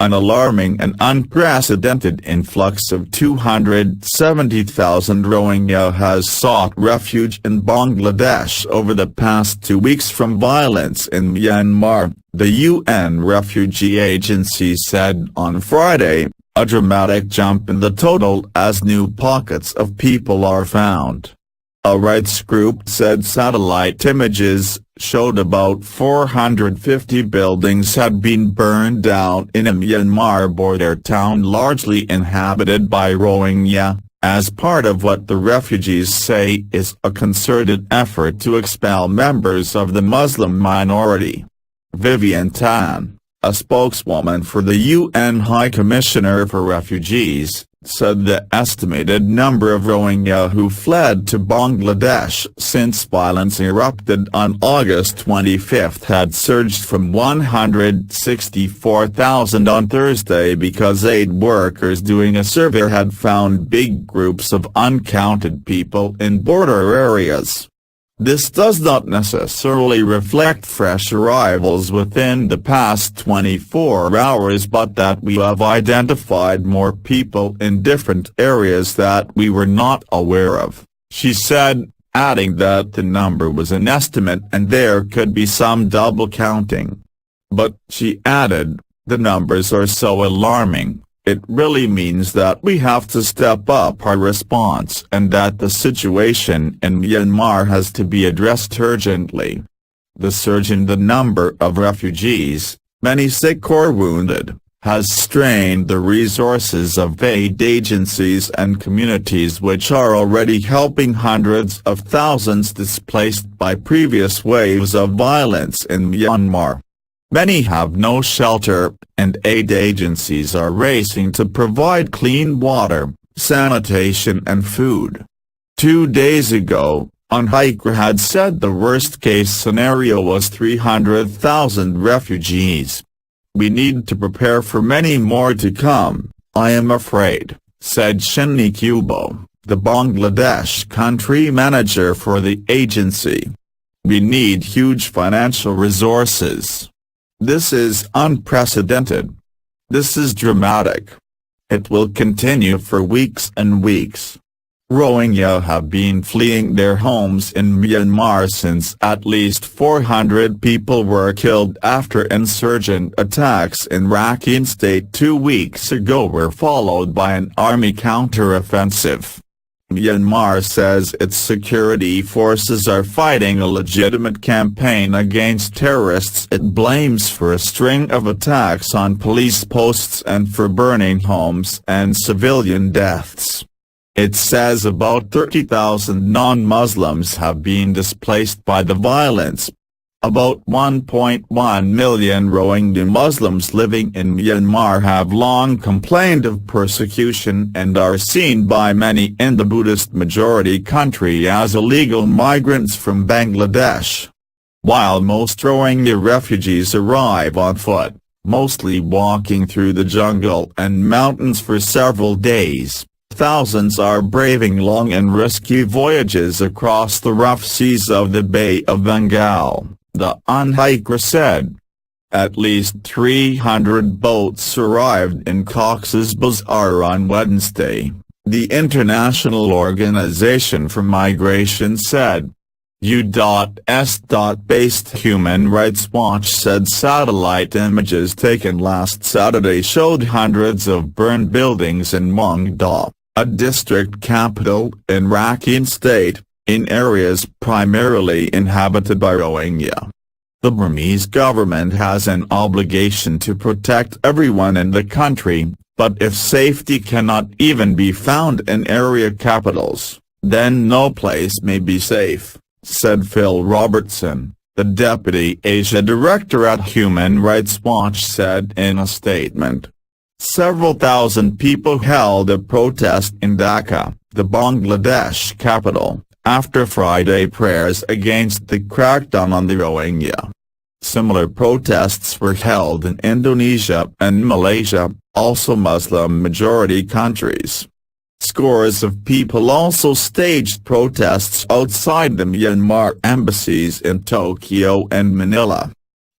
An alarming and unprecedented influx of 270,000 Rohingya has sought refuge in Bangladesh over the past 2 weeks from violence in Myanmar, the UN Refugee Agency said on Friday, a dramatic jump in the total as new pockets of people are found. A rights group said satellite images showed about 450 buildings had been burned down in a Myanmar border town largely inhabited by Rohingya, as part of what the refugees say is a concerted effort to expel members of the Muslim minority. Vivian Tan, a spokeswoman for the UN High Commissioner for Refugees, said the estimated number of Rohingya who fled to Bangladesh since violence erupted on August 25 had surged from 164,000 on Thursday because aid workers doing a survey had found big groups of uncounted people in border areas. This does not necessarily reflect fresh arrivals within the past 24 hours but that we have identified more people in different areas that we were not aware of, she said, adding that the number was an estimate and there could be some double counting. But, she added, the numbers are so alarming. It really means that we have to step up our response and that the situation in Myanmar has to be addressed urgently. The surge in the number of refugees, many sick or wounded, has strained the resources of aid agencies and communities which are already helping hundreds of thousands displaced by previous waves of violence in Myanmar. Many have no shelter, and aid agencies are racing to provide clean water, sanitation and food. 2 days ago, UNHCR had said the worst-case scenario was 300,000 refugees. We need to prepare for many more to come, I am afraid, said Shinny Kubo, the Bangladesh country manager for the agency. We need huge financial resources. This is unprecedented. This is dramatic. It will continue for weeks and weeks. Rohingya have been fleeing their homes in Myanmar since at least 400 people were killed after insurgent attacks in Rakhine State 2 weeks ago were followed by an army counter-offensive. Myanmar says its security forces are fighting a legitimate campaign against terrorists it blames for a string of attacks on police posts and for burning homes and civilian deaths. It says about 30,000 non-Muslims have been displaced by the violence. About 1.1 million Rohingya Muslims living in Myanmar have long complained of persecution and are seen by many in the Buddhist-majority country as illegal migrants from Bangladesh. While most Rohingya refugees arrive on foot, mostly walking through the jungle and mountains for several days, thousands are braving long and risky voyages across the rough seas of the Bay of Bengal, the UNHCR said. At least 300 boats arrived in Cox's Bazar on Wednesday, the International Organization for Migration said. U.S.-based Human Rights Watch said satellite images taken last Saturday showed hundreds of burned buildings in Mongda, a district capital in Rakhine State, in areas primarily inhabited by Rohingya. The Burmese government has an obligation to protect everyone in the country, but if safety cannot even be found in area capitals, then no place may be safe, said Phil Robertson, the Deputy Asia Director at Human Rights Watch said in a statement. Several thousand people held a protest in Dhaka, the Bangladesh capital, after Friday prayers against the crackdown on the Rohingya. Similar protests were held in Indonesia and Malaysia, also Muslim-majority countries. Scores of people also staged protests outside the Myanmar embassies in Tokyo and Manila.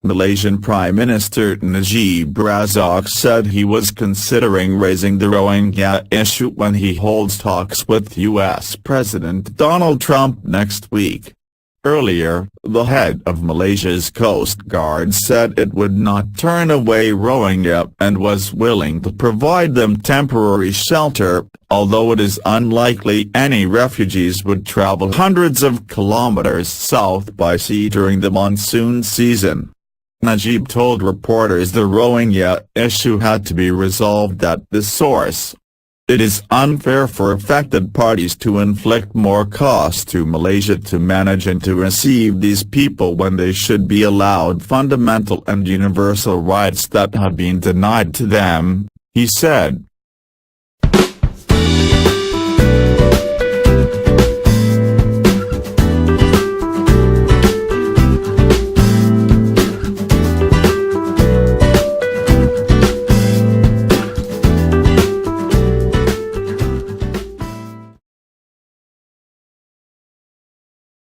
Malaysian Prime Minister Najib Razak said he was considering raising the Rohingya issue when he holds talks with U.S. President Donald Trump next week. Earlier, the head of Malaysia's Coast Guard said it would not turn away Rohingya and was willing to provide them temporary shelter, although it is unlikely any refugees would travel hundreds of kilometers south by sea during the monsoon season. Najib told reporters the Rohingya issue had to be resolved at the source. It is unfair for affected parties to inflict more costs to Malaysia to manage and to receive these people when they should be allowed fundamental and universal rights that have been denied to them, he said.